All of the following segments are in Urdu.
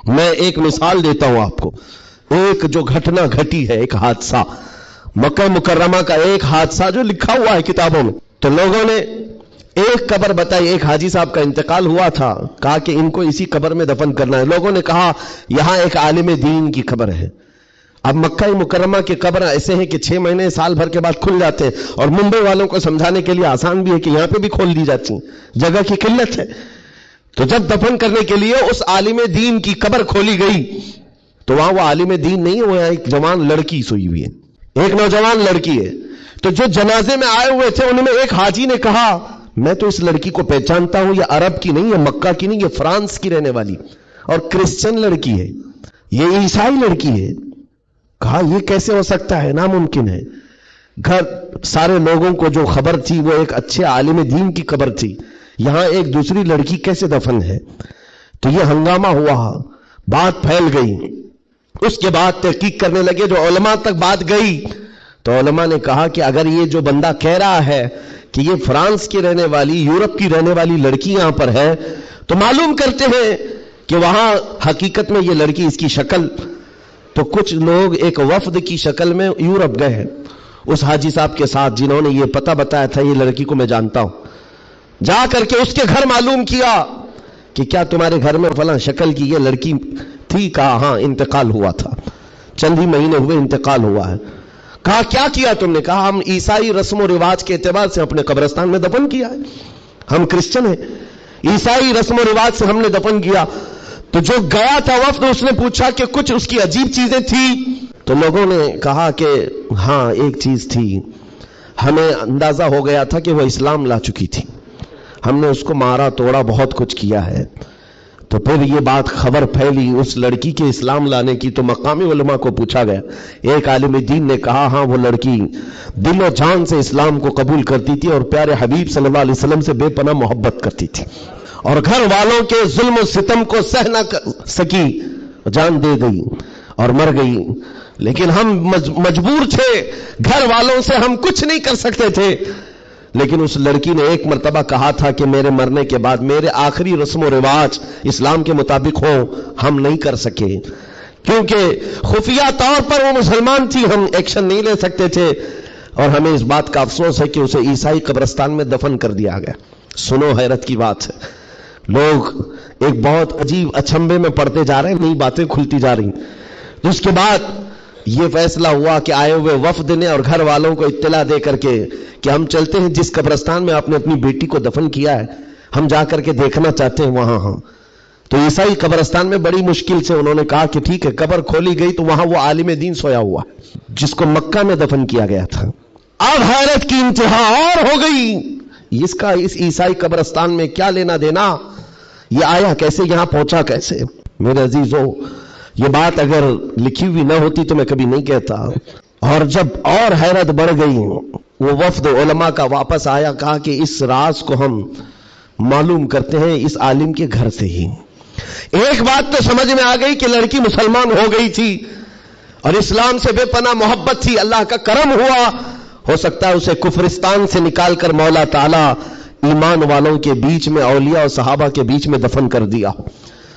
میں ایک مثال دیتا ہوں آپ کو. ایک جو گھٹنا گھٹی ہے، ایک حادثہ مکہ مکرمہ کا، ایک حادثہ جو لکھا ہوا ہے کتابوں میں. تو لوگوں نے ایک قبر بتائی، ایک حاجی صاحب کا انتقال ہوا تھا، کہا کہ ان کو اسی قبر میں دفن کرنا ہے. لوگوں نے کہا یہاں ایک عالم دین کی قبر ہے. اب مکہ مکرمہ کی قبر ایسے ہیں کہ 6 مہینے سال بھر کے بعد کھل جاتے ہیں، اور ممبئی والوں کو سمجھانے کے لیے آسان بھی ہے کہ یہاں پہ بھی کھول دی جاتی ہیں، جگہ کی قلت ہے. تو جب دفن کرنے کے لیے اس عالم دین کی قبر کھولی گئی تو وہاں وہ عالم دین نہیں ہے، وہ ایک جوان لڑکی سوئی ہوئی ہے، ایک نوجوان لڑکی ہے. تو جو جنازے میں آئے ہوئے تھے ان میں ایک حاجی نے کہا میں تو اس لڑکی کو پہچانتا ہوں، یہ عرب کی نہیں، یہ مکہ کی نہیں، یہ فرانس کی رہنے والی اور کرسچن لڑکی ہے، یہ عیسائی لڑکی ہے. کہا یہ کیسے ہو سکتا ہے، ناممکن ہے. گھر سارے لوگوں کو جو خبر تھی وہ ایک اچھے عالم دین کی قبر تھی، یہاں ایک دوسری لڑکی کیسے دفن ہے. تو یہ ہنگامہ ہوا، بات پھیل گئی. اس کے بعد تحقیق کرنے لگے، جو علماء تک بات گئی تو علماء نے کہا کہ اگر یہ جو بندہ کہہ رہا ہے کہ یہ فرانس کی رہنے والی، یورپ کی رہنے والی لڑکی یہاں پر ہے، تو معلوم کرتے ہیں کہ وہاں حقیقت میں یہ لڑکی، اس کی شکل. تو کچھ لوگ ایک وفد کی شکل میں یورپ گئے ہیں اس حاجی صاحب کے ساتھ، جنہوں نے یہ پتہ بتایا تھا یہ لڑکی کو میں جانتا ہوں. جا کر کے اس کے گھر معلوم کیا کہ کیا تمہارے گھر میں فلاں شکل کی یہ لڑکی تھی؟ کہا ہاں، انتقال ہوا تھا، چند ہی مہینے ہوئے انتقال ہوا ہے. کہا کیا کیا تم نے؟ کہا ہم عیسائی رسم و رواج کے اعتبار سے اپنے قبرستان میں دفن کیا ہے، ہم کرسچن ہیں، عیسائی رسم و رواج سے ہم نے دفن کیا. تو جو گیا تھا وفد اس نے پوچھا کہ کچھ اس کی عجیب چیزیں تھی؟ تو لوگوں نے کہا کہ ہاں ایک چیز تھی، ہمیں اندازہ ہو گیا تھا کہ وہ اسلام لا چکی تھی، ہم نے اس کو مارا توڑا بہت کچھ کیا ہے. تو پھر یہ بات خبر پھیلی اس لڑکی کے اسلام لانے کی. تو مقامی علماء کو پوچھا گیا، ایک عالم دین نے کہا ہاں وہ لڑکی دل و جان سے اسلام کو قبول کرتی تھی اور پیارے حبیب صلی اللہ علیہ وسلم سے بے پناہ محبت کرتی تھی، اور گھر والوں کے ظلم و ستم کو سہ نہ سکی، جان دے گئی اور مر گئی. لیکن ہم مجبور تھے، گھر والوں سے ہم کچھ نہیں کر سکتے تھے. لیکن اس لڑکی نے ایک مرتبہ کہا تھا کہ میرے مرنے کے بعد میرے آخری رسم و رواج اسلام کے مطابق ہو، ہم نہیں کر سکے کیونکہ خفیہ طور پر وہ مسلمان تھی، ہم ایکشن نہیں لے سکتے تھے. اور ہمیں اس بات کا افسوس ہے کہ اسے عیسائی قبرستان میں دفن کر دیا گیا. سنو حیرت کی بات ہے، لوگ ایک بہت عجیب اچنبے میں پڑتے جا رہے ہیں، نئی باتیں کھلتی جا رہی. اس کے بعد یہ فیصلہ ہوا کہ آئے ہوئے وفد نے اور گھر والوں کو اطلاع دے کر کے کہ ہم چلتے ہیں جس قبرستان میں آپ نے اپنی بیٹی کو دفن کیا ہے، ہم جا کر کے دیکھنا چاہتے ہیں وہاں. ہاں تو عیسائی قبرستان میں بڑی مشکل سے انہوں نے کہا کہ ٹھیک ہے. قبر کھولی گئی تو وہاں وہ عالم دین سویا ہوا جس کو مکہ میں دفن کیا گیا تھا. اب حیرت کی انتہا اور ہو گئی، اس کا اس عیسائی قبرستان میں کیا لینا دینا، یہ آیا کیسے، یہاں پہنچا کیسے؟ میرے عزیزو، یہ بات اگر لکھی ہوئی نہ ہوتی تو میں کبھی نہیں کہتا. اور جب اور حیرت بڑھ گئی، وہ وفد علماء کا واپس آیا، کہا کہ اس راز کو ہم معلوم کرتے ہیں اس عالم کے گھر سے ہی. ایک بات تو سمجھ میں آ گئی کہ لڑکی مسلمان ہو گئی تھی اور اسلام سے بے پناہ محبت تھی، اللہ کا کرم ہوا. ہو سکتا ہے اسے کفرستان سے نکال کر مولا تعالیٰ ایمان والوں کے بیچ میں، اولیاء اور صحابہ کے بیچ میں دفن کر دیا،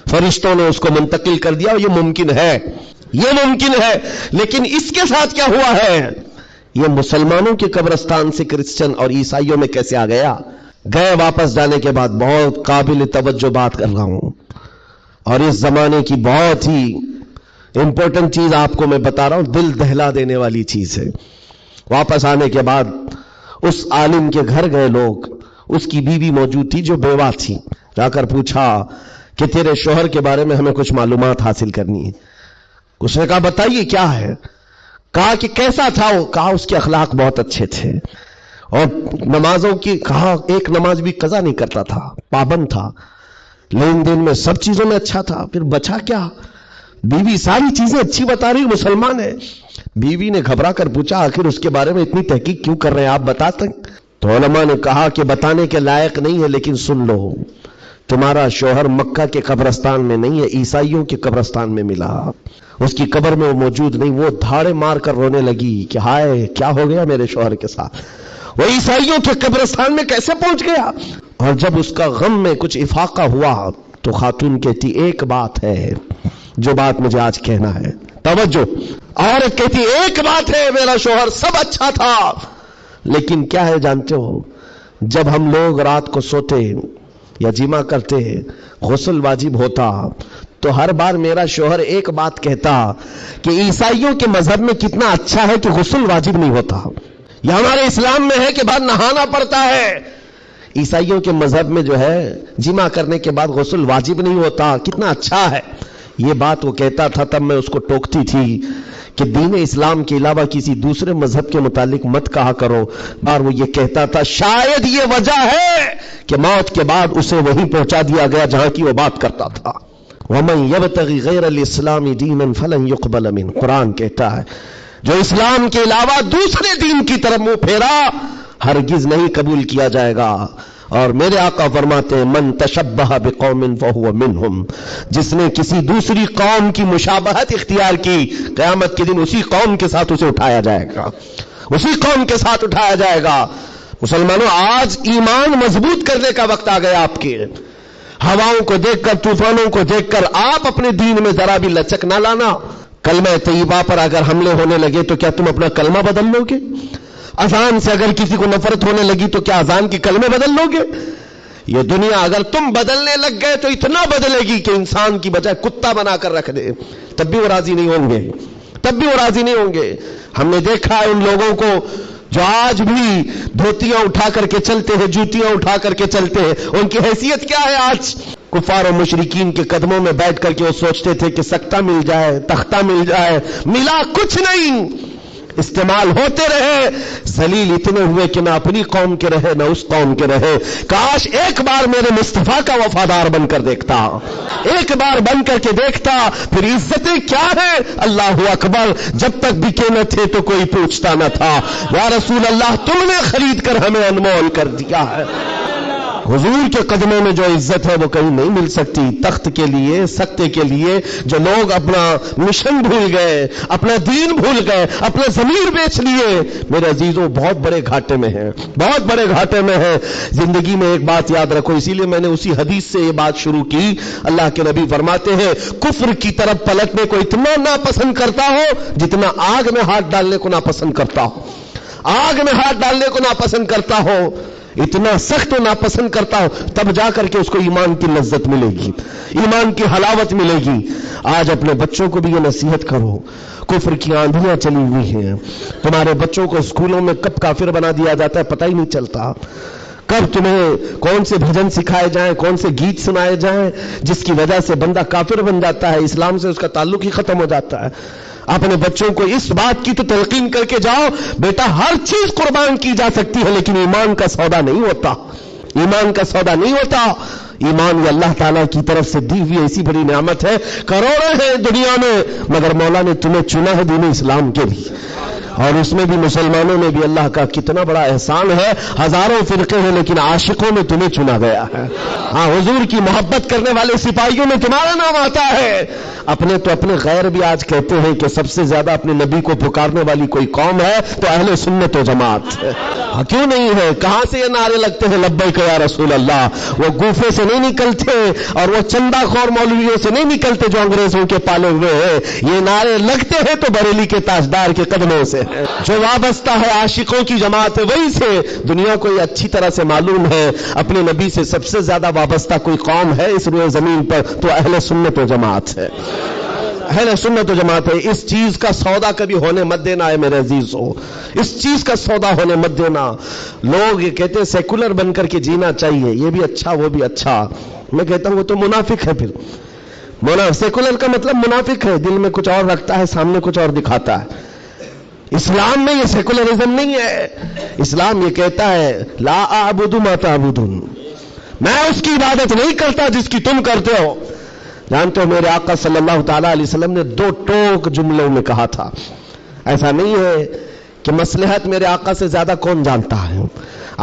فرشتوں نے اس کو منتقل کر دیا. یہ ممکن ہے، یہ ممکن ہے. لیکن اس کے ساتھ کیا ہوا ہے؟ یہ مسلمانوں کے قبرستان سے کرسچن اور عیسائیوں میں کیسے آ گیا؟ گئے واپس جانے کے بعد بہت قابل توجہ بات کر رہا ہوں، اور اس زمانے کی بہت ہی امپورٹنٹ چیز آپ کو میں بتا رہا ہوں، دل دہلا دینے والی چیز ہے. واپس آنے کے بعد اس عالم کے گھر گئے لوگ، اس کی بیوی موجود تھی جو بیوہ تھی. جا کر پوچھا کہ تیرے شوہر کے بارے میں ہمیں کچھ معلومات حاصل کرنی ہے. اس نے کہا بتائیے کیا ہے. کہا کہ کیسا تھا وہ؟ کہا اس کے اخلاق بہت اچھے تھے اور نمازوں کی، کہا ایک نماز بھی قضا نہیں کرتا تھا، پابند تھا، لین دین میں سب چیزوں میں اچھا تھا. پھر بچا کیا؟ بیوی ساری چیزیں اچھی بتا رہی، مسلمان ہے. بیوی نے گھبرا کر پوچھا آخر اس کے بارے میں اتنی تحقیق کیوں کر رہے ہیں، آپ بتا سکتے؟ تو علماء نے کہا کہ بتانے کے لائق نہیں ہے، لیکن سن لو، تمہارا شوہر مکہ کے قبرستان میں نہیں ہے، عیسائیوں کے قبرستان میں ملا. اس کی قبر میں وہ موجود نہیں. وہ دھاڑے مار کر رونے لگی کہ ہائے کیا ہو گیا میرے شوہر کے ساتھ، وہ عیسائیوں کے قبرستان میں کیسے پہنچ گیا؟ اور جب اس کا غم میں کچھ افاقہ ہوا تو خاتون کہتی ایک بات ہے، جو بات مجھے آج کہنا ہے، توجہ۔ عورت کہتی ایک بات ہے، میرا شوہر سب اچھا تھا، لیکن کیا ہے جانتے ہو، جب ہم لوگ رات کو سوتے یا جمع کرتے غسل واجب ہوتا تو ہر بار میرا شوہر ایک بات کہتا کہ عیسائیوں کے مذہب میں کتنا اچھا ہے کہ غسل واجب نہیں ہوتا، یا ہمارے اسلام میں ہے کہ بعد نہانا پڑتا ہے، عیسائیوں کے مذہب میں جو ہے جمع کرنے کے بعد غسل واجب نہیں ہوتا، کتنا اچھا ہے۔ یہ بات وہ کہتا تھا، تب میں اس کو ٹوکتی تھی کہ دین اسلام کے علاوہ کسی دوسرے مذہب کے متعلق مت کہا کرو، اور وہ یہ کہتا تھا شاید یہ وجہ ہے کہ موت کے بعد اسے وہیں پہنچا دیا گیا جہاں کی وہ بات کرتا تھا۔ وَمَن يَبْتَغِ غَيْرَ الْإِسْلَامِ دِينًا فَلَن يُقْبَلَ مِنْهُ، قرآن کہتا ہے جو اسلام کے علاوہ دوسرے دین کی طرف منہ پھیرا ہرگز نہیں قبول کیا جائے گا۔ اور میرے آقا فرماتے ہیں من تشبہ بقوم فہو منہم، جس نے کسی دوسری قوم کی مشابہت اختیار کی قیامت کے دن اسی قوم کے ساتھ اسے اٹھایا جائے گا، اسی قوم کے ساتھ اٹھایا جائے گا۔ مسلمانوں، آج ایمان مضبوط کرنے کا وقت آ گیا آپ کے۔ ہواؤں کو دیکھ کر، طوفانوں کو دیکھ کر آپ اپنے دین میں ذرا بھی لچک نہ لانا۔ کلمہ طیبہ پر اگر حملے ہونے لگے تو کیا تم اپنا کلمہ بدل لو گے؟ اذان سے اگر کسی کو نفرت ہونے لگی تو کیا اذان کے کلمے بدل لو گے؟ یہ دنیا اگر تم بدلنے لگ گئے تو اتنا بدلے گی کہ انسان کی بجائے کتا بنا کر رکھ دے، تب بھی وہ راضی نہیں ہوں گے، تب بھی وہ راضی نہیں ہوں گے۔ ہم نے دیکھا ہے ان لوگوں کو جو آج بھی دھوتیاں اٹھا کر کے چلتے ہیں، جوتیاں اٹھا کر کے چلتے ہیں، ان کی حیثیت کیا ہے آج؟ کفار و مشرکین کے قدموں میں بیٹھ کر کے وہ سوچتے تھے کہ سکتہ مل جائے، تختہ مل جائے، ملا کچھ نہیں، استعمال ہوتے رہے، ذلیل اتنے ہوئے کہ نہ اپنی قوم کے رہے نہ اس قوم کے رہے۔ کاش ایک بار میرے مصطفیٰ کا وفادار بن کر دیکھتا، ایک بار بن کر کے دیکھتا، پھر عزتیں کیا ہیں، اللہ اکبر، جب تک بکے نہ تھے تو کوئی پوچھتا نہ تھا، یا رسول اللہ تم نے خرید کر ہمیں انمول کر دیا ہے۔ حضور کے قدموں میں جو عزت ہے وہ کہیں نہیں مل سکتی۔ تخت کے لیے، سکتے کے لیے جو لوگ اپنا مشن بھول گئے، اپنا دین بھول گئے، اپنا ضمیر بیچ لیے، میرے عزیزوں بہت بڑے گھاٹے میں ہیں، بہت بڑے گھاٹے میں ہیں۔ زندگی میں ایک بات یاد رکھو، اسی لیے میں نے اسی حدیث سے یہ بات شروع کی۔ اللہ کے نبی فرماتے ہیں کفر کی طرف پلٹنے کو اتنا ناپسند کرتا ہو جتنا آگ میں ہاتھ ڈالنے کو ناپسند کرتا ہو، آگ میں ہاتھ ڈالنے کو ناپسند کرتا ہو، اتنا سخت و ناپسند کرتا ہو، تب جا کر کے اس کو ایمان کی لذت ملے گی، ایمان کی حلاوت ملے گی۔ آج اپنے بچوں کو بھی یہ نصیحت کرو، کفر کی آندھیاں چلی ہوئی ہیں، تمہارے بچوں کو اسکولوں میں کب کافر بنا دیا جاتا ہے پتہ ہی نہیں چلتا، کب تمہیں کون سے بھجن سکھائے جائیں، کون سے گیت سنائے جائیں جس کی وجہ سے بندہ کافر بن جاتا ہے، اسلام سے اس کا تعلق ہی ختم ہو جاتا ہے۔ اپنے بچوں کو اس بات کی تو تلقین کر کے جاؤ، بیٹا ہر چیز قربان کی جا سکتی ہے لیکن ایمان کا سودا نہیں ہوتا، ایمان کا سودا نہیں ہوتا۔ ایمان یہ اللہ تعالیٰ کی طرف سے دی ہوئی ایسی بڑی نعمت ہے، کروڑوں ہیں دنیا میں مگر مولا نے تمہیں چنا ہے دین اسلام کے لیے، اور اس میں بھی مسلمانوں میں بھی اللہ کا کتنا بڑا احسان ہے، ہزاروں فرقے ہیں لیکن عاشقوں میں تمہیں چنا گیا ہے۔ ہاں، حضور کی محبت کرنے والے سپاہیوں میں تمہارا نام آتا ہے۔ اپنے تو اپنے غیر بھی آج کہتے ہیں کہ سب سے زیادہ اپنے نبی کو پکارنے والی کوئی قوم ہے تو اہل سنت و جماعت ہے۔ کیوں نہیں ہے؟ کہاں سے یہ نعرے لگتے ہیں لبیک یا رسول اللہ؟ وہ گوفے سے نہیں نکلتے اور وہ چندہ خور مولویوں سے نہیں نکلتے جو انگریزوں کے پالے ہوئے ہیں، یہ نعرے لگتے ہیں تو بریلی کے تاجدار کے قدموں سے ہے، جو وابستہ ہے عاشقوں کی جماعت ہے وہی سے۔ دنیا کو یہ اچھی طرح سے معلوم ہے اپنے نبی سے سب سے زیادہ وابستہ کوئی قوم ہے اس روئے زمین پر تو اہل سنت و جماعت ہے، اہل سنت و جماعت ہے۔ اس چیز کا سودا کبھی ہونے مت دینا ہے میرے عزیزو، اس چیز کا سودا ہونے مت دینا۔ لوگ یہ کہتے ہیں سیکولر بن کر کے جینا چاہیے، یہ بھی اچھا وہ بھی اچھا، میں کہتا ہوں وہ تو منافق ہے۔ پھر سیکولر کا مطلب منافق ہے، دل میں کچھ اور رکھتا ہے سامنے کچھ اور دکھاتا ہے۔ اسلام میں یہ سیکولرزم نہیں ہے، اسلام یہ کہتا ہے لا اعبد ما تعبدون، میں اس کی عبادت نہیں کرتا جس کی تم کرتے ہو۔ جانتے ہو میرے آقا صلی اللہ تعالیٰ علیہ وسلم نے 2 ٹوک جملوں میں کہا تھا، ایسا نہیں ہے کہ مصلحت میرے آقا سے زیادہ کون جانتا ہے۔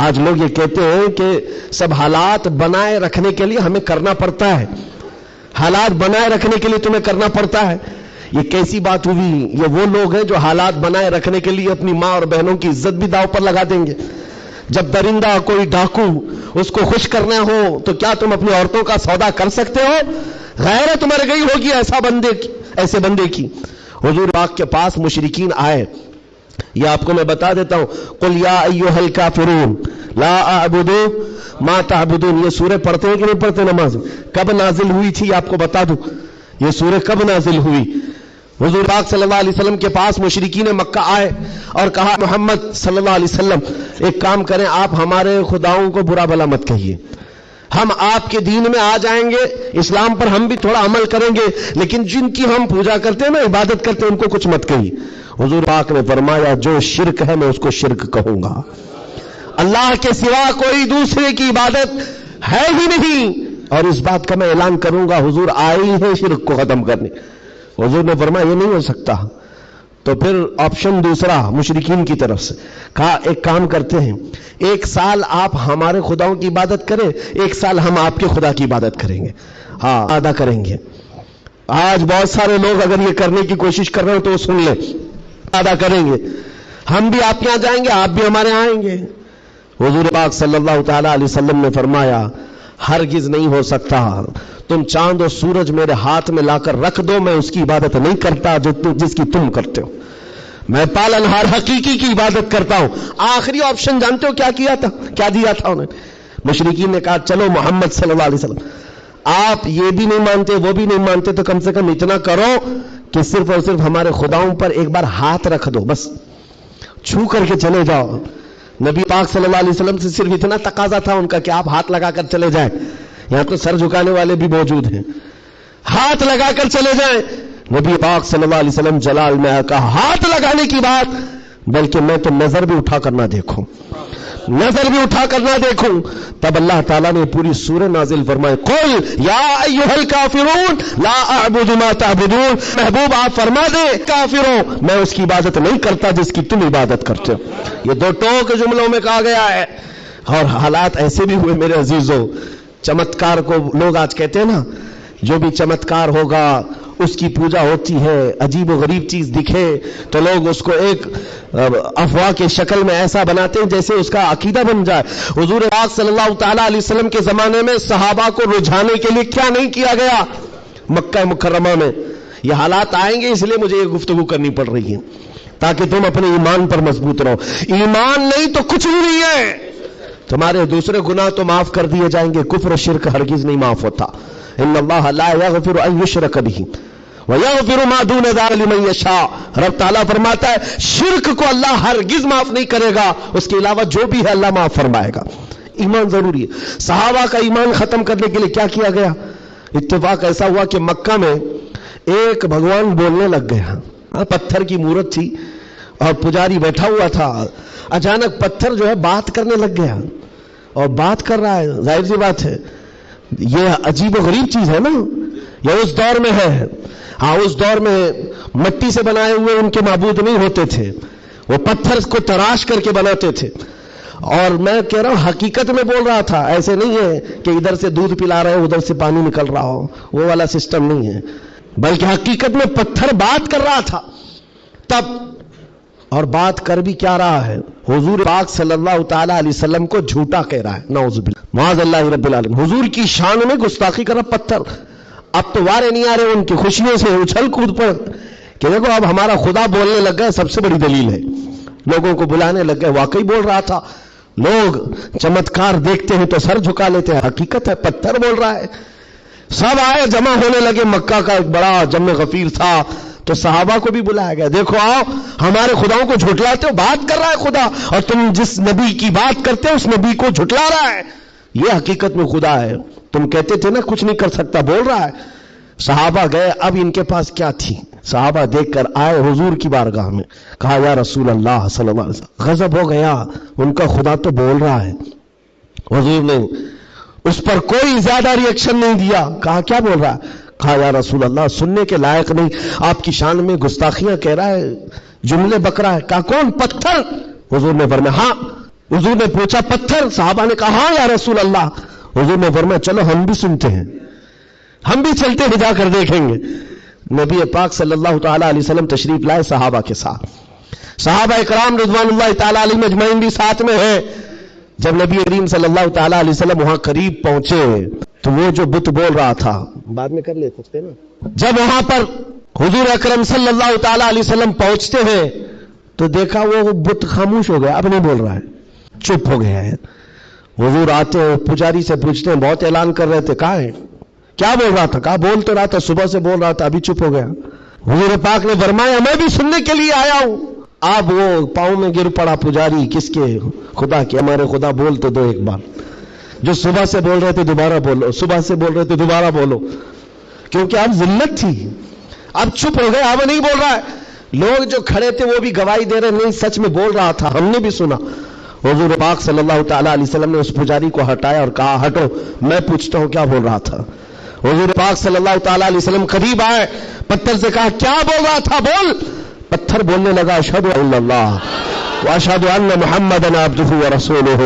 آج لوگ یہ کہتے ہیں کہ سب حالات بنائے رکھنے کے لیے ہمیں کرنا پڑتا ہے، حالات بنائے رکھنے کے لیے تمہیں کرنا پڑتا ہے۔ یہ کیسی بات ہوئی؟ یہ وہ لوگ ہیں جو حالات بنائے رکھنے کے لیے اپنی ماں اور بہنوں کی عزت بھی داؤ پر لگا دیں گے۔ جب درندہ کوئی ڈاکو اس کو خوش کرنا ہو تو کیا تم اپنی عورتوں کا سودا کر سکتے ہو؟ غیرت مر گئی ہوگی ایسے بندے کی۔ حضور پاک کے پاس مشرکین آئے، یہ آپ کو میں بتا دیتا ہوں، قل یا ایھا الکافرون لا اعبد ما تعبدون، یہ سورہ پڑھتے ہیں کہ نہیں پڑھتے نماز میں؟ کب نازل ہوئی تھی آپ کو بتا دوں، یہ سورہ کب نازل ہوئی؟ حضور پاک صلی اللہ علیہ وسلم کے پاس مشرکین مکہ آئے اور کہا محمد صلی اللہ علیہ وسلم ایک کام کریں، آپ ہمارے خداؤں کو برا بھلا مت کہیے، ہم آپ کے دین میں آ جائیں گے، اسلام پر ہم بھی تھوڑا عمل کریں گے، لیکن جن کی ہم پوجا کرتے ہیں نا، عبادت کرتے ہیں، ان کو کچھ مت کہیے۔ حضور پاک نے فرمایا جو شرک ہے میں اس کو شرک کہوں گا، اللہ کے سوا کوئی دوسرے کی عبادت ہے ہی نہیں، اور اس بات کا میں اعلان کروں گا حضور آئے ہی ہیں شرک کو ختم کرنے۔ حضور نے فرمایا یہ نہیں ہو سکتا، تو پھر آپشن دوسرا مشرکین کی طرف سے کہا ایک کام کرتے ہیں، ایک سال آپ ہمارے خداؤں کی عبادت کریں، ایک سال ہم آپ کے خدا کی عبادت کریں گے، ہاں آدھا کریں گے۔ آج بہت سارے لوگ اگر یہ کرنے کی کوشش کر رہے ہیں تو وہ سن لیں، آدھا کریں گے، ہم بھی آپ کے یہاں جائیں گے، آپ بھی ہمارے یہاں آئیں گے۔ حضور پاک صلی اللہ تعالی علیہ وسلم نے فرمایا ہرگز نہیں ہو سکتا، تم چاند اور سورج میرے ہاتھ میں لا کر رکھ دو، میں اس کی عبادت نہیں کرتا جس کی تم کرتے ہو، میں پالنہار حقیقی کی عبادت کرتا ہوں۔ آخری آپشن جانتے ہو کیا کیا تھا، کیا دیا تھا انہیں؟ مشرکین نے کہا چلو محمد صلی اللہ علیہ وسلم آپ یہ بھی نہیں مانتے وہ بھی نہیں مانتے تو کم سے کم اتنا کرو کہ صرف اور صرف ہمارے خداؤں پر ایک بار ہاتھ رکھ دو، بس چھو کر کے چلے جاؤ۔ نبی پاک صلی اللہ علیہ وسلم سے صرف اتنا تقاضا تھا ان کا کہ آپ ہاتھ لگا کر چلے جائیں، یہاں تو سر جھکانے والے بھی موجود ہیں، ہاتھ لگا کر چلے جائیں۔ نبی پاک صلی اللہ علیہ وسلم جلال میں کہا ہاتھ لگانے کی بات، بلکہ میں تو نظر بھی اٹھا کر نہ دیکھوں، نظر بھی اٹھا کر نہ دیکھوں۔ تب اللہ تعالیٰ نے پوری سورہ نازل فرمائے، قل یا ایھا الکافرون لا اعبد ما تعبدون، محبوب آپ فرما دیں کافروں میں اس کی عبادت نہیں کرتا جس کی تم عبادت کرتے ہو۔ یہ دو ٹوک جملوں میں کہا گیا ہے، اور حالات ایسے بھی ہوئے میرے عزیزوں، چمتکار کو لوگ آج کہتے ہیں نا، جو بھی چمتکار ہوگا اس کی پوجا ہوتی ہے، عجیب و غریب چیز دکھے تو لوگ اس کو ایک افواہ کے شکل میں ایسا بناتے ہیں جیسے اس کا عقیدہ بن جائے۔ حضور پاک صلی اللہ تعالیٰ علیہ وسلم کے زمانے میں صحابہ کو رجھانے کے لیے کیا نہیں کیا گیا مکہ مکرمہ میں؟ یہ حالات آئیں گے، اس لیے مجھے یہ گفتگو کرنی پڑ رہی ہے تاکہ تم اپنے ایمان پر مضبوط رہو۔ ایمان نہیں تو کچھ بھی نہیں ہے، تمہارے دوسرے گناہ تو معاف کر دیے جائیں گے، کفر و شرک ہرگز نہیں معاف ہوتا۔ ان اللہ لا یغفر ان یشرک بہ ویغفر ما دون ذلک لمن یشاء، رب تعالیٰ فرماتا ہے شرک کو اللہ ہرگز معاف نہیں کرے گا، اس کے علاوہ جو بھی ہے اللہ معاف فرمائے گا۔ ایمان ضروری ہے۔ صحابہ کا ایمان ختم کرنے کے لیے کیا کیا گیا؟ اتفاق ایسا ہوا کہ مکہ میں ایک بھگوان بولنے لگ گیا، پتھر کی مورت تھی اور پجاری بیٹھا ہوا تھا، اچانک پتھر جو ہے بات کرنے لگ گیا، اور بات کر رہا ہے، ظاہر سی بات ہے یہ عجیب و غریب چیز ہے نا، یہ اس دور میں ہے۔ ہاں اس دور میں مٹی سے بنائے ہوئے ان کے معبود نہیں ہوتے تھے، وہ پتھر کو تراش کر کے بناتے تھے، اور میں کہہ رہا ہوں حقیقت میں بول رہا تھا، ایسے نہیں ہے کہ ادھر سے دودھ پلا رہے ہو ادھر سے پانی نکل رہا ہو، وہ والا سسٹم نہیں ہے، بلکہ حقیقت میں پتھر بات کر رہا تھا تب، اور بات کر بھی کیا رہا ہے؟ حضور پاک صلی اللہ تعالیٰ علیہ وسلم کو جھوٹا کہہ رہا ہے، نعوذ باللہ معاذ اللہ رب العالمین، حضور کی شان میں گستاخی کر رہا پتھر۔ اب تو وارے نہیں آ رہے ان کی خوشیوں سے اچھل کود پر کہ دیکھو اب ہمارا خدا بولنے لگ گیا، سب سے بڑی دلیل ہے، لوگوں کو بلانے لگ گئے، واقعی بول رہا تھا، لوگ چمتکار دیکھتے ہیں تو سر جھکا لیتے ہیں، حقیقت ہے پتھر بول رہا ہے۔ سب آئے جمع ہونے لگے، مکہ کا ایک بڑا جم غفیر تھا، تو صحابہ کو بھی بلایا گیا، دیکھو آؤ ہمارے خداؤں کو جھٹلاتے ہو، بات کر رہا ہے خدا، اور تم جس نبی کی بات کرتے ہو اس نبی کو جھٹلا رہا ہے، یہ حقیقت میں خدا ہے، تم کہتے تھے نا کچھ نہیں کر سکتا، بول رہا ہے۔ صحابہ گئے، اب ان کے پاس کیا تھی؟ صحابہ دیکھ کر آئے حضور کی بارگاہ میں، کہا یا رسول اللہ صلی اللہ علیہ وسلم، غضب ہو گیا، ان کا خدا تو بول رہا ہے۔ حضور نے اس پر کوئی زیادہ ری ایکشن نہیں دیا، کہا کیا بول رہا ہے؟ کہا یا رسول اللہ سننے کے لائق نہیں، آپ کی شان میں گستاخیاں کہہ رہا ہے، جملے بک رہا ہے۔ کہا کون؟ پتھر۔ حضور نے فرمایا ہاں۔ حضور نے پوچھا پتھر؟ صحابہ نے کہا ہاں یا رسول اللہ۔ حضور نے فرمایا چلو ہم بھی سنتے ہیں، ہم بھی چلتے ہیں جا کر دیکھیں گے۔ نبی پاک صلی اللہ تعالیٰ علیہ وسلم تشریف لائے صحابہ کے ساتھ، صحابہ اکرام رضوان اللہ تعالیٰ علیہ اجمعین بھی ساتھ میں ہیں۔ جب نبی کریم صلی اللہ تعالیٰ علیہ وسلم وہاں قریب پہنچے تو وہ جو بت بول رہا تھا، بعد میں کر لے سکتے نا، جب وہاں پر حضور اکرم صلی اللہ تعالیٰ علیہ وسلم پہنچتے ہیں تو دیکھا وہ بت خاموش ہو گیا، اب نہیں بول رہا ہے، چپ ہو گیا ہے۔ حضور آتے ہیں، پجاری سے پوچھتے ہیں، بہت اعلان کر رہے تھے، کہاں ہے؟ کیا بول رہا تھا؟ کہا بول تو رہا تھا، صبح سے بول رہا تھا، ابھی چپ ہو گیا۔ حضور پاک نے فرمایا میں بھی سننے کے لیے آیا ہوں۔ اب وہ پاؤں میں گر پڑا پجاری، کس کے؟ خدا کے۔ ہمارے خدا بول تو دو ایک بار، جو صبح سے بول رہے تھے دوبارہ بولو، صبح سے بول رہے تھے دوبارہ بولو، کیونکہ اب ذلت تھی، اب چپ ہو گئے، اب نہیں بول رہا ہے۔ لوگ جو کھڑے تھے وہ بھی گواہی دے رہے، نہیں سچ میں بول رہا تھا، ہم نے بھی سنا۔ حضور پاک صلی اللہ تعالیٰ علیہ وسلم نے اس پجاری کو ہٹایا اور کہا ہٹو، میں پوچھتا ہوں کیا بول رہا تھا۔ حضور پاک صلی اللہ تعالیٰ علیہ وسلم قریب آئے، پتھر سے کہا کیا بول رہا تھا، بول۔ پتھر بولنے لگا اشہد ان لا الہ واشہد ان محمدا عبدہ ورسولہ،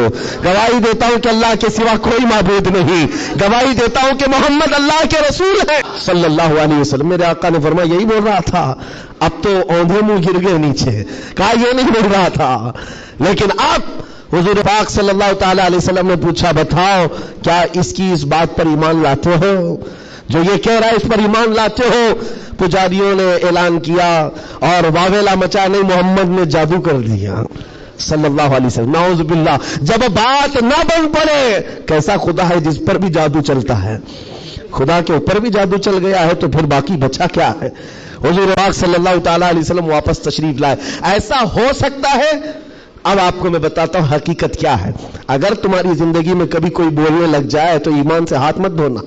گواہی دیتا ہوں کہ اللہ کے سوا کوئی معبود نہیں، گواہی دیتا ہوں کہ محمد اللہ کے رسول ہیں صلی اللہ علیہ وسلم۔ میرے آقا نے فرمایا یہی بول رہا تھا۔ اب تو اوندھے منہ گر گئے نیچے، کہا یہ نہیں بول رہا تھا۔ لیکن اب حضور پاک صلی اللہ تعالیٰ علیہ وسلم نے پوچھا بتاؤ کیا اس بات پر ایمان لاتے ہو جو یہ کہہ رہا ہے، اس پر ایمان لاتے ہو؟ پجاریوں نے اعلان کیا اور واویلا مچا، نہیں محمد نے جادو کر دیا صلی اللہ علیہ وسلم، نعوذ باللہ۔ جب بات نہ بن پڑے، کیسا خدا ہے جس پر بھی جادو چلتا ہے؟ خدا کے اوپر بھی جادو چل گیا ہے تو پھر باقی بچا کیا ہے؟ حضور پاک صلی اللہ تعالیٰ علیہ وسلم واپس تشریف لائے۔ ایسا ہو سکتا ہے؟ اب آپ کو میں بتاتا ہوں حقیقت کیا ہے۔ اگر تمہاری زندگی میں کبھی کوئی بولنے لگ جائے تو ایمان سے ہاتھ مت دھونا۔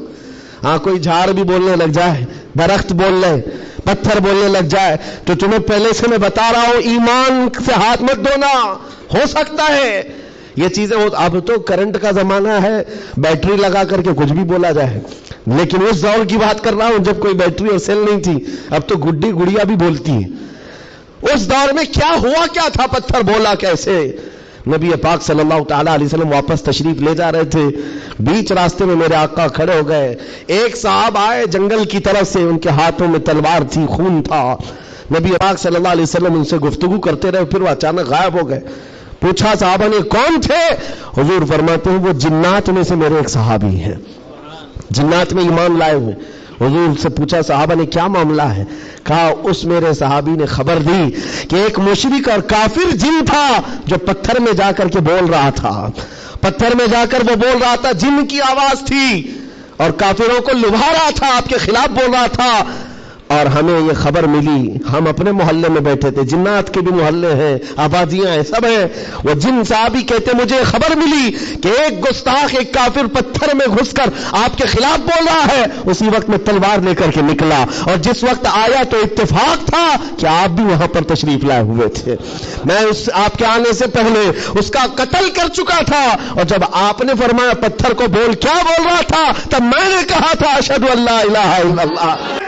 ہاں کوئی جھاڑ بھی بولنے لگ جائے، درخت بول لے، پتھر بولنے لگ جائے تو تمہیں پہلے سے میں بتا رہا ہوں ایمان سے ہاتھ مت دھونا۔ ہو سکتا ہے یہ چیزیں اب تو کرنٹ کا زمانہ ہے، بیٹری لگا کر کے کچھ بھی بولا جائے، لیکن اس دور کی بات کر رہا ہوں جب کوئی بیٹری اور سیل نہیں تھی، اب تو گڈی گڑیا بھی بولتی ہیں۔ اس دور میں کیا ہوا کیا تھا، پتھر بولا کیسے؟ نبی پاک صلی اللہ تعالیٰ علیہ وسلم واپس تشریف لے جا رہے تھے، بیچ راستے میں میرے آقا کھڑے ہو گئے۔ ایک صاحب آئے جنگل کی طرف سے، ان کے ہاتھوں میں تلوار تھی، خون تھا۔ نبی پاک صلی اللہ علیہ وسلم ان سے گفتگو کرتے رہے، پھر وہ اچانک غائب ہو گئے۔ پوچھا صحابہ نے کون تھے؟ حضور فرماتے ہیں وہ جنات میں سے میرے ایک صحابی ہیں، جنات میں ایمان لائے ہوئے۔ حضور سے پوچھا صحابہ نے کیا معاملہ ہے؟ کہا اس میرے صحابی نے خبر دی کہ ایک مشرک اور کافر جن تھا جو پتھر میں جا کر کے بول رہا تھا، پتھر میں جا کر وہ بول رہا تھا، جن کی آواز تھی اور کافروں کو لبھا رہا تھا، آپ کے خلاف بول رہا تھا۔ اور ہمیں یہ خبر ملی، ہم اپنے محلے میں بیٹھے تھے، جنات کے بھی محلے ہیں، آبادیاں ہیں، سب ہیں۔ وہ جن صحابی کہتے مجھے خبر ملی کہ ایک گستاخ، ایک کافر پتھر میں گھس کر آپ کے خلاف بول رہا ہے، اسی وقت میں تلوار لے کر کے نکلا، اور جس وقت آیا تو اتفاق تھا کہ آپ بھی وہاں پر تشریف لائے ہوئے تھے۔ میں آپ کے آنے سے پہلے اس کا قتل کر چکا تھا، اور جب آپ نے فرمایا پتھر کو بول، کیا بول رہا تھا؟ تب میں نے کہا تھا اشہد ان لا الہ الا اللہ۔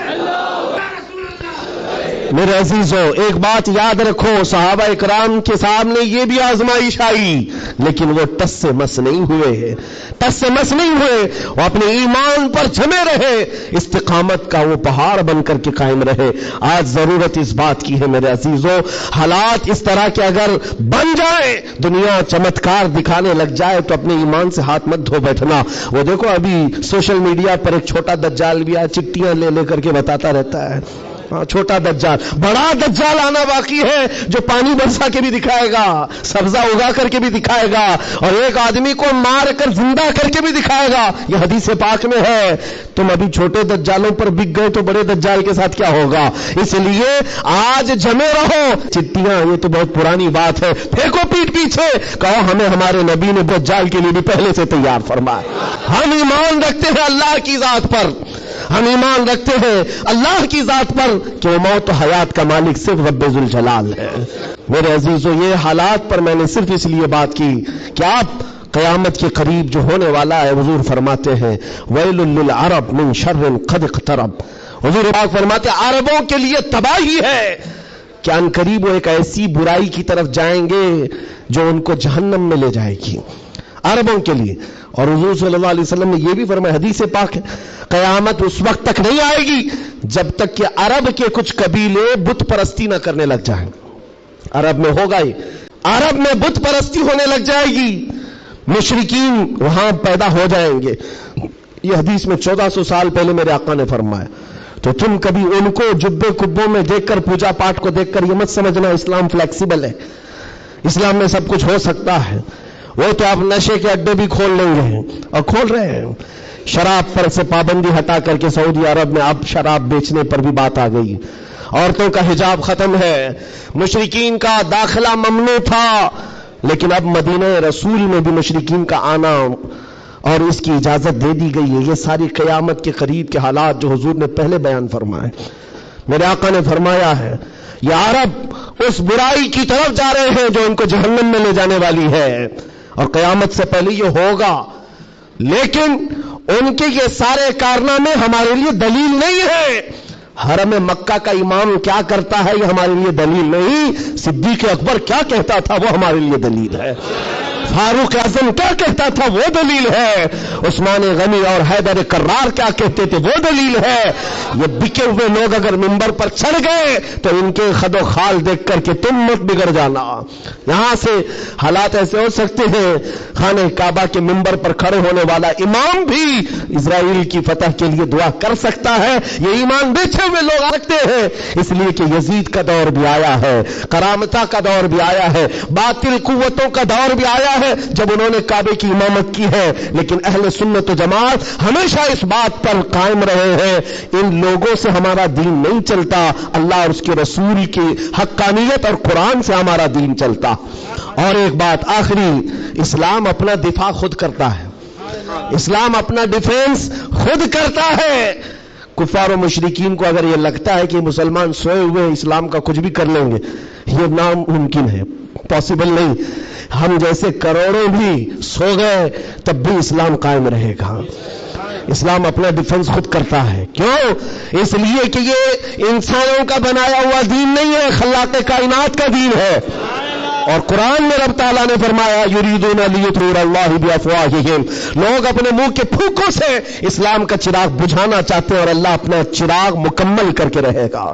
میرے عزیزوں ایک بات یاد رکھو، صحابہ اکرام کے سامنے یہ بھی آزمائش آئی، لیکن وہ ٹس سے مس نہیں ہوئے، ٹس سے مس نہیں ہوئے، وہ اپنے ایمان پر جمے رہے، استقامت کا وہ پہاڑ بن کر کے قائم رہے۔ آج ضرورت اس بات کی ہے میرے عزیزوں، حالات اس طرح کے اگر بن جائے، دنیا چمتکار دکھانے لگ جائے تو اپنے ایمان سے ہاتھ مت دھو بیٹھنا۔ وہ دیکھو ابھی سوشل میڈیا پر ایک چھوٹا دجال بھی آیا، چٹیاں لے لے کر کے بتاتا رہتا ہے، چھوٹا دجال۔ بڑا دجال آنا باقی ہے جو پانی برسا کے بھی دکھائے گا، سبزہ اگا کر کے بھی دکھائے گا، اور ایک آدمی کو مار کر زندہ کر کے بھی دکھائے گا۔ یہ حدیث پاک میں ہے۔ تم ابھی چھوٹے دجالوں پر بک گئے تو بڑے دجال کے ساتھ کیا ہوگا؟ اس لیے آج جمے رہو۔ چٹیاں یہ تو بہت پرانی بات ہے، پھینکو پیٹ پیچھے، کہو ہمیں ہمارے نبی نے دجال کے لیے بھی پہلے سے تیار فرمایا۔ ہم ایمان رکھتے ہیں اللہ کی ذات پر، ہم ایمان رکھتے ہیں اللہ کی ذات پر کہ وہ موت و حیات کا مالک صرف رب ذوالجلال ہے۔ میرے عزیزوں یہ حالات پر میں نے صرف اس لیے بات کی کہ آپ قیامت کے قریب جو ہونے والا ہے، حضور فرماتے ہیں ویل للعرب من شر قد اقترب۔ حضور پاک فرماتے ہیں عربوں کے لیے تباہی ہے کہ ان قریب وہ ایک ایسی برائی کی طرف جائیں گے جو ان کو جہنم میں لے جائے گی، عربوں کے لیے۔ اور حضور صلی اللہ علیہ وسلم نے یہ بھی فرمایا، حدیث پاک ہے، قیامت اس وقت تک نہیں آئے گی جب تک کہ عرب کے کچھ قبیلے بت پرستی نہ کرنے لگ جائیں۔ عرب میں ہوگا ہی، عرب میں بت پرستی ہونے لگ جائے گی۔ مشرکین وہاں پیدا ہو جائیں گے. یہ حدیث میں 1400 سال پہلے میرے آقا نے فرمایا. تو تم کبھی ان کو جبے کبوں میں دیکھ کر پوجا پاٹ کو دیکھ کر یہ مت سمجھنا اسلام فلیکسیبل ہے، اسلام میں سب کچھ ہو سکتا ہے. وہ تو آپ نشے کے اڈے بھی کھول لیں گے اور کھول رہے ہیں. شراب پر سے پابندی ہٹا کر کے سعودی عرب میں اب شراب بیچنے پر بھی بات آ گئی. عورتوں کا حجاب ختم ہے. مشرکین کا داخلہ ممنوع تھا، لیکن اب مدینہ رسول میں بھی مشرکین کا آنا اور اس کی اجازت دے دی گئی ہے. یہ ساری قیامت کے قریب کے حالات جو حضور نے پہلے بیان فرمائے. میرے آقا نے فرمایا ہے یہ عرب اس برائی کی طرف جا رہے ہیں جو ان کو جہنم میں لے جانے والی ہے، اور قیامت سے پہلے یہ ہوگا. لیکن ان کے یہ سارے کارنامے ہمارے لیے دلیل نہیں ہے. حرم مکہ کا امام کیا کرتا ہے یہ ہمارے لیے دلیل نہیں. صدیق اکبر کیا کہتا تھا وہ ہمارے لیے دلیل ہے. فاروق اعظم کیا کہتا تھا وہ دلیل ہے. عثمان غنی اور حیدر کرار کیا کہتے تھے وہ دلیل ہے. یہ بکے ہوئے لوگ اگر منبر پر چڑھ گئے تو ان کے خد و خال دیکھ کر کے تم مت بگڑ جانا. یہاں سے حالات ایسے ہو سکتے ہیں خانہ کعبہ کے منبر پر کھڑے ہونے والا امام بھی اسرائیل کی فتح کے لیے دعا کر سکتا ہے. یہ ایمان بیچے ہوئے لوگ رکھتے ہیں، اس لیے کہ یزید کا دور بھی آیا ہے، کرامتہ کا دور بھی آیا ہے، باطل قوتوں کا دور بھی آیا ہے جب انہوں نے کعبے کی امامت کی ہے. لیکن اہل سنت و جماعت ہمیشہ اس بات پر قائم رہے ہیں ان لوگوں سے ہمارا دین نہیں چلتا، اللہ اور اس کے رسول کی حقانیت اور قرآن سے ہمارا دین چلتا. اور ایک بات آخری، اسلام اپنا دفاع خود کرتا ہے، اسلام اپنا ڈیفینس خود کرتا ہے. کفار و مشرکین کو اگر یہ لگتا ہے کہ مسلمان سوئے ہوئے اسلام کا کچھ بھی کر لیں گے، یہ ناممکن ہے، پاسبل نہیں. ہم جیسے کروڑوں بھی سو گئے تب بھی اسلام قائم رہے گا. اسلام اپنا ڈیفنس خود کرتا ہے. کیوں؟ اس لیے کہ یہ انسانوں کا بنایا ہوا دین نہیں ہے، خلاق کائنات کا دین ہے. اور قرآن میں رب تعالیٰ نے فرمایا یریدون لیطفئوا اللہ بافواہہم، لوگ اپنے منہ کے پھوکوں سے اسلام کا چراغ بجھانا چاہتے ہیں اور اللہ اپنا چراغ مکمل کر کے رہے گا.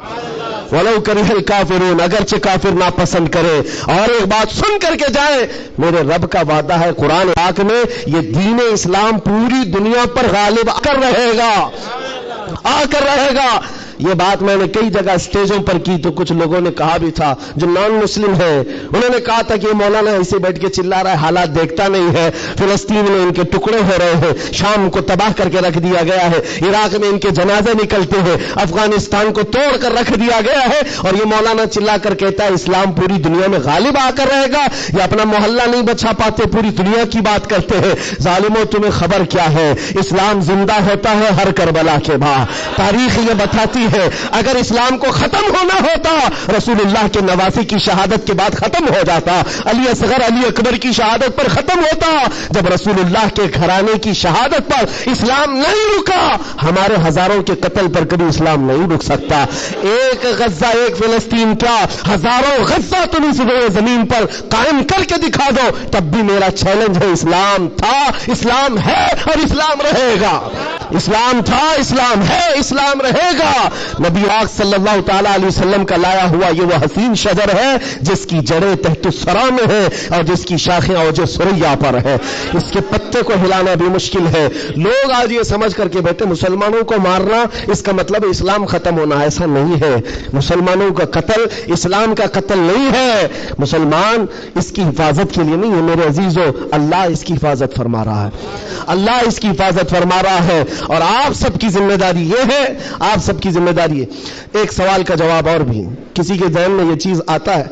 وَلَوْ كَرِهَ الْكَافِرُونَ، اگرچہ کافر ناپسند کرے. اور ایک بات سن کر کے جائیں، میرے رب کا وعدہ ہے قرآن پاک میں یہ دین اسلام پوری دنیا پر غالب آ کر رہے گا، آ کر رہے گا. یہ بات میں نے کئی جگہ اسٹیجوں پر کی تو کچھ لوگوں نے کہا بھی تھا جو نان مسلم ہیں، انہوں نے کہا تھا کہ یہ مولانا ایسے بیٹھ کے چلا رہا ہے، حالات دیکھتا نہیں ہے. فلسطین میں ان کے ٹکڑے ہو رہے ہیں، شام کو تباہ کر کے رکھ دیا گیا ہے، عراق میں ان کے جنازے نکلتے ہیں، افغانستان کو توڑ کر رکھ دیا گیا ہے، اور یہ مولانا چلا کر کہتا ہے اسلام پوری دنیا میں غالب آ کر رہے گا. یہ اپنا محلہ نہیں بچا پاتے، پوری دنیا کی بات کرتے ہیں. ظالموں تمہیں خبر کیا ہے؟ اسلام زندہ ہوتا ہے ہر کربلا کے بعد. تاریخ یہ بتاتی ہے اگر اسلام کو ختم ہونا ہوتا رسول اللہ کے نواسی کی شہادت کے بعد ختم ہو جاتا، علی اصغر علی اکبر کی شہادت پر ختم ہوتا. جب رسول اللہ کے گھرانے کی شہادت پر اسلام نہیں رکا، ہمارے ہزاروں کے قتل پر کبھی اسلام نہیں رک سکتا. ایک غزہ ایک فلسطین کیا، ہزاروں غزہ تم اس زمین پر قائم کر کے دکھا دو، تب بھی میرا چیلنج ہے اسلام تھا، اسلام ہے اور اسلام رہے گا. اسلام تھا، اسلام ہے، اسلام رہے گا. نبی پاک صلی اللہ تعالی علیہ وسلم کا لایا ہوا یہ وہ حسین شجر ہے جس کی جڑیں تحت الثری میں ہے اور جس کی شاخیں اوج ثریا پر ہے. اس کے پتے کو ہلانا بھی مشکل ہے. لوگ آج یہ سمجھ کر کے بیٹھے مسلمانوں کو مارنا اس کا مطلب اسلام ختم ہونا، ایسا نہیں ہے. مسلمانوں کا قتل اسلام کا قتل نہیں ہے. مسلمان اس کی حفاظت کے لیے نہیں ہے میرے عزیزو، اللہ اس کی حفاظت فرما رہا ہے، اللہ اس کی حفاظت فرما رہا ہے. اور آپ سب کی ذمہ داری یہ ہے، آپ سب کی ذمہ داری ہے. ایک سوال کا جواب اور بھی، کسی کے ذہن میں یہ چیز آتا ہے،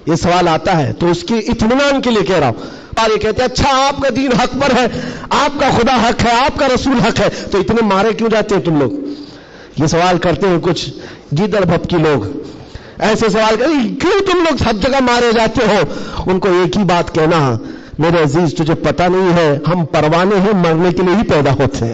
یہ سوال آتا ہے تو اس کے اطمینان کے لیے کہہ رہا ہوں. اور یہ کہتے ہیں اچھا آپ کا دین حق پر ہے، آپ کا خدا حق ہے، آپ کا رسول حق ہے، تو اتنے مارے کیوں جاتے ہیں تم لوگ؟ یہ سوال کرتے ہیں کچھ گیدڑ بھپکی لوگ، ایسے سوال کرتے ہیں کیوں تم لوگ سب جگہ مارے جاتے ہو؟ ان کو ایک ہی بات کہنا، میرے عزیز تجھے پتہ نہیں ہے ہم پروانے ہیں، مرنے کے لیے ہی پیدا ہوتے ہیں.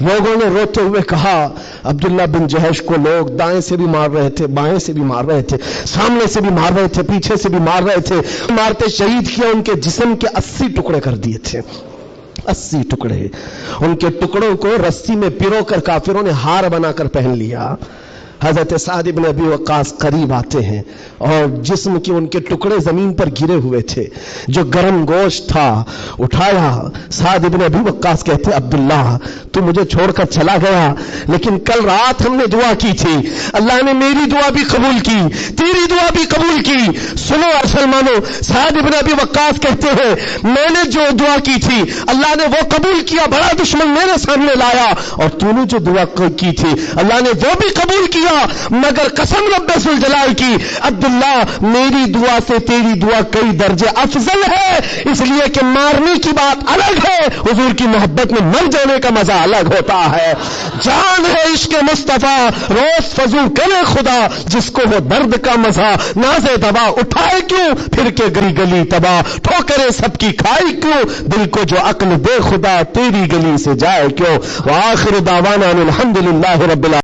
لوگوں نے روتے ہوئے کہا عبداللہ بن جہش کو لوگ دائیں سے بھی مار رہے تھے، بائیں سے بھی مار رہے تھے، سامنے سے بھی مار رہے تھے، پیچھے سے بھی مار رہے تھے، مارتے شہید کیا، ان کے جسم کے 80 ٹکڑے کر دیے تھے، 80 ٹکڑے، ان کے ٹکڑوں کو رسی میں پیرو کر کافروں نے ہار بنا کر پہن لیا۔ حضرت سعد بن ابی وقاص قریب آتے ہیں اور جسم کے ان کے ٹکڑے زمین پر گرے ہوئے تھے، جو گرم گوشت تھا اٹھایا۔ سعد بن ابی وقاص کہتے عبداللہ تو مجھے چھوڑ کر چلا گیا، لیکن کل رات ہم نے دعا کی تھی، اللہ نے میری دعا بھی قبول کی، تیری دعا بھی قبول کی۔ سنو مسلمانوں، سعد بن ابی وقاص کہتے ہیں میں نے جو دعا کی تھی اللہ نے وہ قبول کیا، بڑا دشمن میرے سامنے لایا، اور تو نے جو دعا کی تھی اللہ نے وہ بھی قبول کیا، مگر قسم رب ذوالجلال کی عبداللہ میری دعا سے تیری دعا کئی درجے افضل ہے، اس لیے کہ مارنے کی بات الگ ہے، حضور کی محبت میں مر جانے کا مزہ الگ ہوتا ہے۔ جان ہے عشق مصطفیٰ روز فضو کرے خدا، جس کو وہ درد کا مزہ ناز دوا، اٹھائے کیوں پھر کے گلی گلی تباہ، ٹھوکرے سب کی کھائی کیوں، دل کو جو عقل دے خدا تیری گلی سے جائے کیوں۔ وآخر دعوانا الحمدللہ رب العالمین۔